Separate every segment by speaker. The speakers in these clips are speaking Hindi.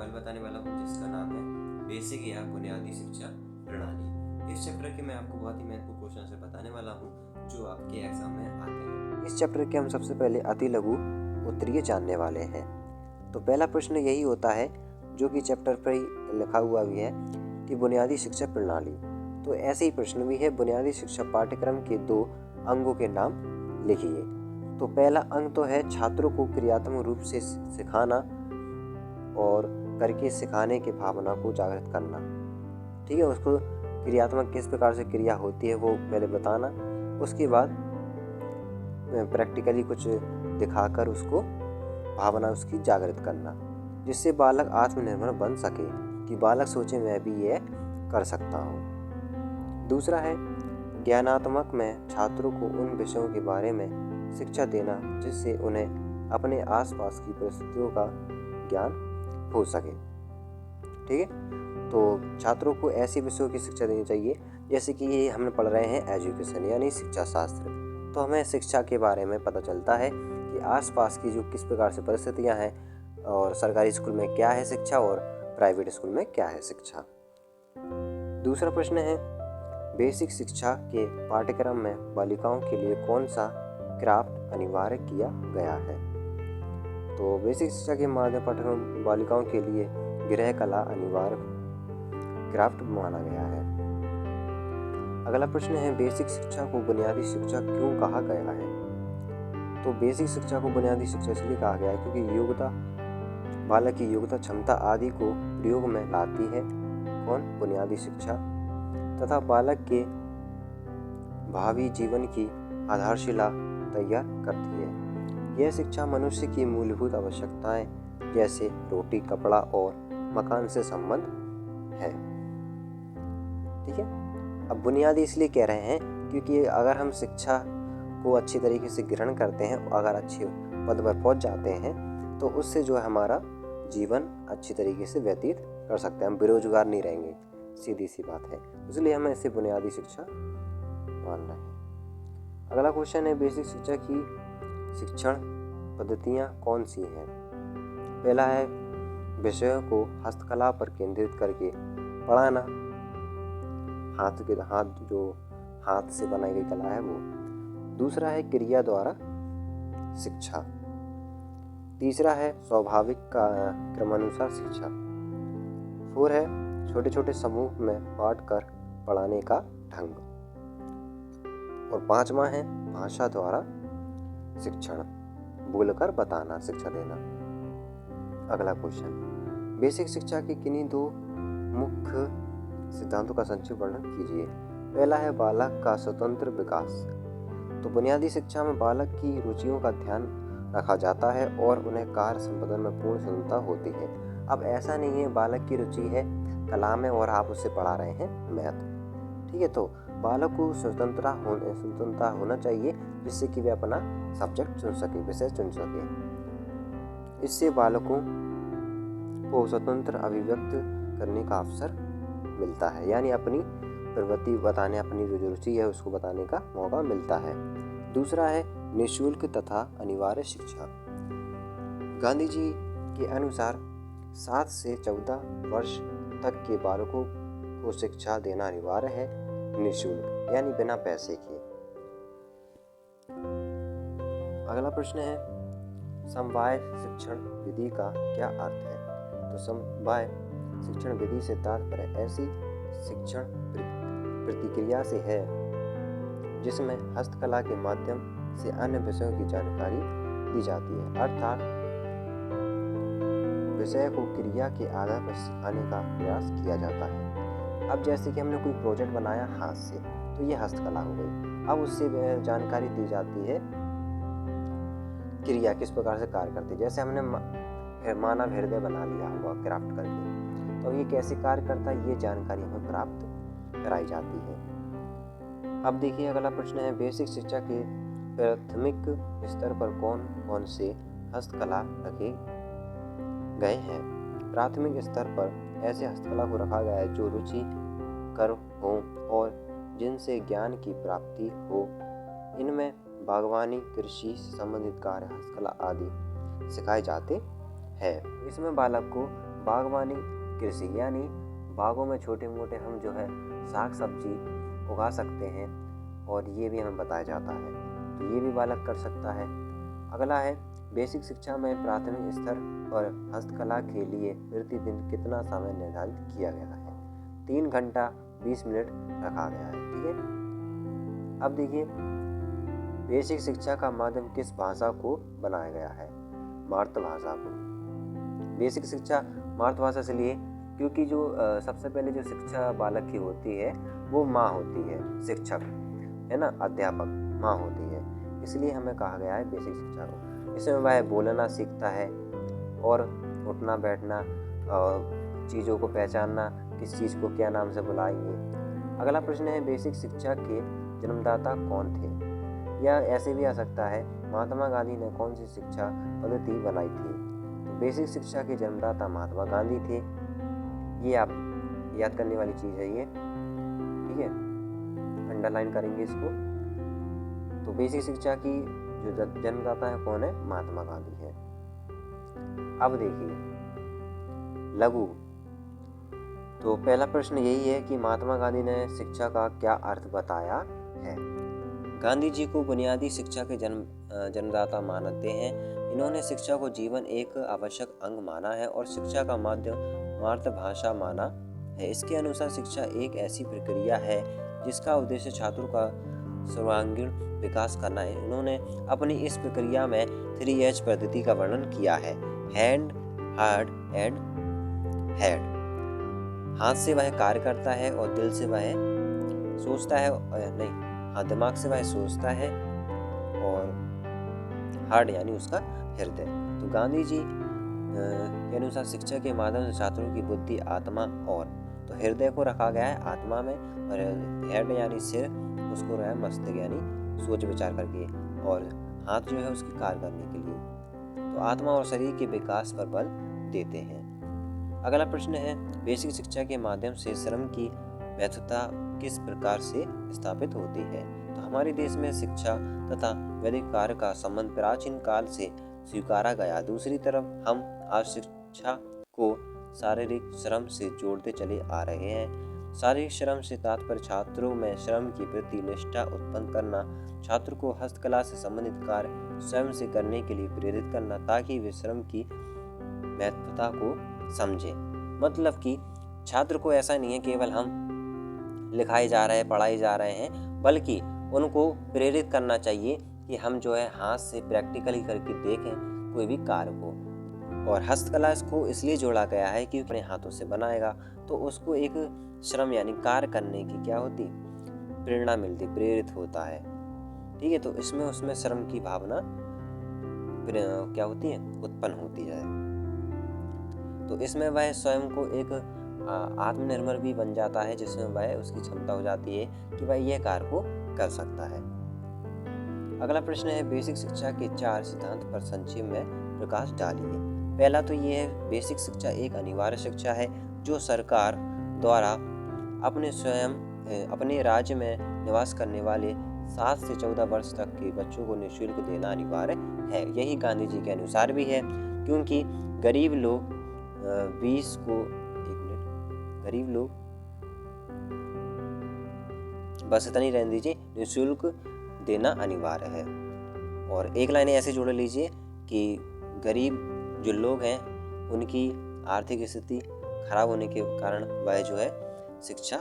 Speaker 1: सवाल बताने वाला हूँ जिसका नाम है बेसिक या बुनियादी शिक्षा प्रणाली। इस चैप्टर के मैं आपको बहुत ही महत्वपूर्ण क्वेश्चन से बताने वाला हूँ जो आपके एग्जाम में आते हैं। इस चैप्टर के हम सबसे पहले अति लघु उत्तरीय जानने वाले हैं। तो पहला प्रश्न यही होता है जो कि चैप्टर पर ही लिखा हुआ भी है कि बुनियादी शिक्षा प्रणाली। तो ऐसे ही प्रश्न भी है, बुनियादी शिक्षा पाठ्यक्रम के 2 अंगों के नाम लिखिए। तो पहला अंग तो है छात्रों को क्रियात्मक रूप से सिखाना और करके सिखाने की भावना को जागृत करना। ठीक है, उसको क्रियात्मक किस प्रकार से क्रिया होती है वो पहले बताना, उसके बाद प्रैक्टिकली कुछ दिखाकर उसको भावना उसकी जागृत करना, जिससे बालक आत्मनिर्भर बन सके कि बालक सोचे मैं भी ये कर सकता हूँ। दूसरा है ज्ञानात्मक में छात्रों को उन विषयों के बारे में शिक्षा देना जिससे उन्हें अपने आसपास की परिस्थितियों का ज्ञान हो सके। ठीक है, तो छात्रों को ऐसे विषयों की शिक्षा देनी चाहिए जैसे कि ये हमने पढ़ रहे हैं एजुकेशन यानी शिक्षा शास्त्र। तो हमें शिक्षा के बारे में पता चलता है कि आसपास की जो किस प्रकार से परिस्थितियां हैं और सरकारी स्कूल में क्या है शिक्षा और प्राइवेट स्कूल में क्या है शिक्षा। दूसरा प्रश्न है बेसिक शिक्षा के पाठ्यक्रम में बालिकाओं के लिए कौन सा क्राफ्ट अनिवार्य किया गया है। तो बेसिक शिक्षा के माध्यम पाठ्यक्रम बालिकाओं के लिए गृह कला अनिवार्य क्राफ्ट माना गया है। अगला प्रश्न है बेसिक शिक्षा को बुनियादी शिक्षा क्यों कहा गया है। तो बेसिक शिक्षा को बुनियादी शिक्षा इसलिए कहा गया है क्योंकि योग्यता बालक की योग्यता क्षमता आदि को प्रयोग में लाती है कौन बुनियादी शिक्षा, तथा बालक के भावी जीवन की आधारशिला तैयार करती है। यह शिक्षा मनुष्य की मूलभूत आवश्यकताएं जैसे रोटी कपड़ा और मकान से संबंध है। ठीक है, अब बुनियादी इसलिए कह रहे हैं क्योंकि अगर हम शिक्षा को अच्छी तरीके से ग्रहण करते हैं, अगर अच्छे पद पर पहुंच जाते हैं तो उससे जो है हमारा जीवन अच्छी तरीके से व्यतीत कर सकते हैं, हम बेरोजगार नहीं रहेंगे, सीधी सी बात है। इसलिए हमें इसे बुनियादी शिक्षा मानना है। अगला क्वेश्चन है बेसिक शिक्षा की शिक्षण पद्धतियाँ कौन सी हैं। पहला है विषयों को हस्तकला पर केंद्रित करके पढ़ाना, हाथ से बनाई गई कला है वो। दूसरा है क्रिया द्वारा शिक्षा। तीसरा है स्वाभाविक का क्रमानुसार शिक्षा। 4 है छोटे छोटे समूह में बांट कर पढ़ाने का ढंग। और 5वां है भाषा द्वारा शिक्षण, बोलकर बताना, शिक्षा देना। अगला क्वेश्चन बेसिक शिक्षा के किन्हीं 2 मुख्य सिद्धांतों का संक्षिप्त वर्णन कीजिए। पहला है बालक का स्वतंत्र विकास। तो बुनियादी शिक्षा में बालक की रुचियों का ध्यान रखा जाता है और उन्हें कार्य संपादन में पूर्ण स्वतंत्रता होती है। अब ऐसा नहीं है बालक की रुचि है कला में और आप उसे पढ़ा रहे हैं मैथ। ठीक है, तो बालक को स्वतंत्रता होना चाहिए जिससे कि वे अपना सब्जेक्ट चुन सके, विषय चुन सके। इससे बालकों को स्वतंत्र अभिव्यक्त करने का अवसर मिलता है, यानी अपनी प्रवृत्ति बताने, अपनी जो रुचि है उसको बताने का मौका मिलता है। दूसरा है निःशुल्क तथा अनिवार्य शिक्षा। गांधी जी के अनुसार 7 से 14 वर्ष तक के बालकों को शिक्षा देना अनिवार्य है, निःशुल्क यानी बिना पैसे के। अगला प्रश्न है समवाय शिक्षण विधि का क्या अर्थ है। तो समवाय शिक्षण विधि से तात्पर्य ऐसी शिक्षण प्रतिक्रिया से है जिसमें हस्तकला के माध्यम से अन्य विषयों की जानकारी दी जाती है, अर्थात विषय को क्रिया के आधार पर सिखाने का प्रयास किया जाता है। अब जैसे कि हमने कोई प्रोजेक्ट बनाया हाथ से तो ये हस्तकला हो गई। अब उससे जानकारी दी जाती है क्रिया किस प्रकार से कार्य करती है। जैसे हमने मानव हृदय बना लिया हुआ क्राफ्ट करके, तो ये कैसे कार्य करता है ये जानकारी हमें प्राप्त कराई जाती है। अब देखिए अगला प्रश्न है बेसिक शिक्षा के प्राथमिक स्तर पर कौन कौन से हस्तकला रखे गए हैं। प्राथमिक स्तर पर ऐसे हस्तकला को रखा गया है जो रुचि कर हो और जिनसे ज्ञान की प्राप्ति हो। इनमें बागवानी, कृषि से संबंधित कार्य, हस्तकला आदि सिखाए जाते हैं। इसमें बालक को बागवानी कृषि यानी बागों में छोटे मोटे हम जो है साग सब्जी उगा सकते हैं और ये भी हमें बताया जाता है, तो ये भी बालक कर सकता है। अगला है बेसिक शिक्षा में प्राथमिक स्तर पर हस्तकला के लिए प्रतिदिन कितना समय निर्धारित किया गया है? 3 घंटा 20 मिनट रखा गया है। ठीक है, अब देखिए बेसिक शिक्षा का माध्यम किस भाषा को बनाया गया है? मातृभाषा को। बेसिक शिक्षा मातृभाषा से लिए क्योंकि जो सबसे पहले जो शिक्षा बालक की होती है वो माँ होती है, शिक्षक है ना, अध्यापक माँ होती है, इसलिए हमें कहा गया है बेसिक शिक्षा को। इसमें वह बोलना सीखता है और उठना बैठना, चीज़ों को पहचानना, किस चीज़ को क्या नाम से बुलाएंगे। अगला प्रश्न है बेसिक शिक्षा के जन्मदाता कौन थे? या ऐसे भी आ सकता है महात्मा गांधी ने कौन सी शिक्षा पद्धति बनाई थी? तो बेसिक शिक्षा के जन्मदाता महात्मा गांधी थे, ये आप याद करने वाली चीज़ है ये। ठीक है, अंडरलाइन करेंगे इसको। तो बेसिक शिक्षा की जो जन्मदाता है कौन है? महात्मा गांधी है। अब देखिए लघु, तो पहला प्रश्न यही है कि महात्मा गांधी ने शिक्षा का क्या अर्थ बताया है? गांधी जी को बुनियादी शिक्षा के जन्मदाता मानते हैं। इन्होंने शिक्षा को जीवन एक आवश्यक अंग माना है और शिक्षा का माध्यम मातृभाषा माना है। इसके अनुसार शिक्षा एक ऐसी प्रक्रिया है जिसका उद्देश्य छात्रों का सर्वांगीण विकास करना है। इन्होंने अपनी इस प्रक्रिया में 3H पद्धति का वर्णन किया है: हैंड, हार्ट एंड हेड। हाथ से वह कार्य करता है और दिल से वह सोचता है, दिमाग से वह सोचता है और हार्ट यानी उसका हृदय। तो गांधी जी के अनुसार शिक्षा के माध्यम से छात्रों की बुद्धि, आत्मा और तो हृदय को रखा गया है आत्मा में, और हेड यानी सिर उसको रहा है मस्तिष्क यानी सोच विचार करके, और हाथ जो है उसकी कार्य करने के लिए। तो आत्मा और शरीर के विकास पर बल देते हैं। अगला प्रश्न है बेसिक शिक्षा के माध्यम से श्रम की महत्वता किस प्रकार से स्थापित होती है? तो हमारे देश में शिक्षा तथा वैदिक कार्य का संबंध प्राचीन काल से स्वीकारा गया। दूसरी तरफ हम आज शिक्षा को शारीरिक श्रम से जोड़ते चले आ रहे हैं। शारीरिक श्रम से तात्पर्य छात्रों में श्रम की प्रति निष्ठा उत्पन्न करना, छात्र को हस्तकला से संबंधित कार्य स्वयं से करने के लिए प्रेरित करना ताकि वे श्रम की महत्वता को समझें। मतलब कि छात्र को ऐसा नहीं है केवल हम लिखाए जा रहे हैं, पढ़ाए जा रहे हैं, बल्कि उनको प्रेरित करना चाहिए कि हम जो है हाथ से प्रैक्टिकली करके देखें कोई भी कार्य को। और हस्तकला को इसलिए जोड़ा गया है कि अपने हाथों से बनाएगा तो उसको एक श्रम यानी कार्य करने की क्या होती, प्रेरणा मिलती, प्रेरित होता है। ठीक है, तो इसमें उसमें श्रम की भावना क्या होती है, उत्पन्न होती है। तो इसमें वह स्वयं को एक आत्मनिर्भर भी बन जाता है, जिसमें वह उसकी क्षमता हो जाती है कि वह यह कार्य को कर सकता है। अगला प्रश्न है बेसिक शिक्षा के 4 सिद्धांत पर संक्षेप में प्रकाश डालिए। पहला तो ये है बेसिक शिक्षा एक अनिवार्य शिक्षा है जो सरकार द्वारा अपने राज्य में निवास करने वाले 7 से 14 वर्ष तक के बच्चों को निःशुल्क देना अनिवार्य है। यही गांधी जी के अनुसार भी है, क्योंकि गरीब लोग बस इतना ही रहने दीजिए, निःशुल्क देना अनिवार्य है। और एक लाइन ऐसे जोड़ लीजिए कि गरीब जो लोग हैं उनकी आर्थिक स्थिति खराब होने के कारण वह जो है शिक्षा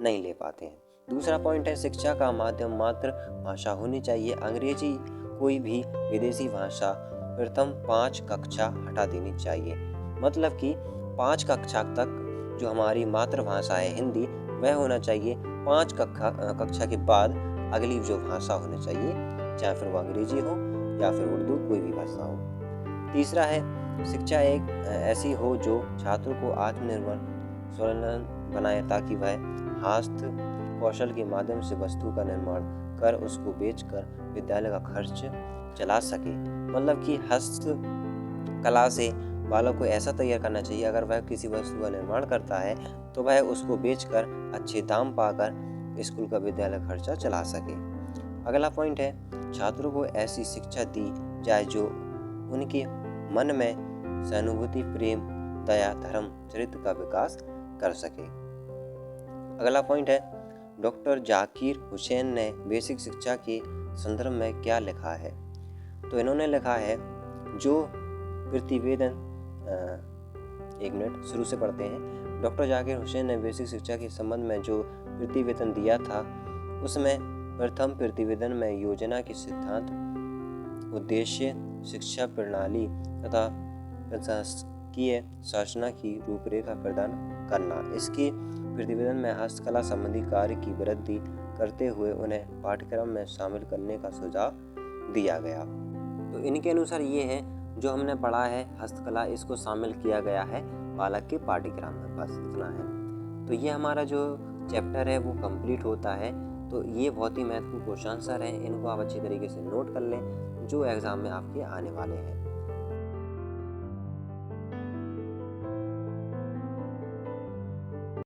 Speaker 1: नहीं ले पाते हैं। दूसरा पॉइंट है शिक्षा का माध्यम मातृभाषा होनी चाहिए। अंग्रेजी कोई भी विदेशी भाषा प्रथम 5 कक्षा हटा देनी चाहिए। मतलब कि 5 कक्षा तक जो हमारी मातृभाषा है हिंदी, वह होना चाहिए। 5 कक्षा के बाद अगली जो भाषा होनी चाहिए, चाहे फिर वो अंग्रेजी हो या फिर उर्दू, कोई भी भाषा हो। तीसरा है शिक्षा एक ऐसी हो जो छात्रों को आत्मनिर्भर स्वावलंबी बनाए ताकि वह हस्त कौशल के माध्यम से वस्तु का निर्माण कर उसको बेचकर विद्यालय का खर्च चला सके। मतलब कि हस्त कला से बालक को ऐसा तैयार करना चाहिए, अगर वह किसी वस्तु का निर्माण करता है तो वह उसको बेचकर अच्छे दाम पाकर स्कूल का विद्यालय खर्चा चला सके। अगला पॉइंट है छात्रों को ऐसी शिक्षा दी जाए जो उनके मन में सहानुभूति, प्रेम, दया, धर्म, चरित्र का विकास कर सके। अगला पॉइंट है, डॉक्टर जाकिर हुसैन ने बेसिक शिक्षा के संदर्भ में क्या लिखा है। तो इन्होंने लिखा है, जो प्रतिवेदन एक मिनट शुरू से पढ़ते हैं। डॉक्टर जाकिर हुसैन ने बेसिक शिक्षा के संबंध में जो प्रतिवेदन दिया था, उसमें प्रथम प्रतिवेदन में योजना के सिद्धांत, उद्देश्य, शिक्षा प्रणाली तथा प्रशासकीय शासना की रूपरेखा प्रदान करना। इसके प्रतिवेदन में हस्तकला संबंधी कार्य की वृद्धि करते हुए उन्हें पाठ्यक्रम में शामिल करने का सुझाव दिया गया। तो इनके अनुसार ये है, जो हमने पढ़ा है हस्तकला, इसको शामिल किया गया है बालक के पाठ्यक्रम में, बस इतना है। तो ये हमारा जो चैप्टर है वो कंप्लीट होता है। तो ये बहुत ही महत्वपूर्ण क्वेश्चन हैं, इनको आप अच्छी तरीके से नोट कर लें, जो एग्ज़ाम में आपके आने वाले हैं।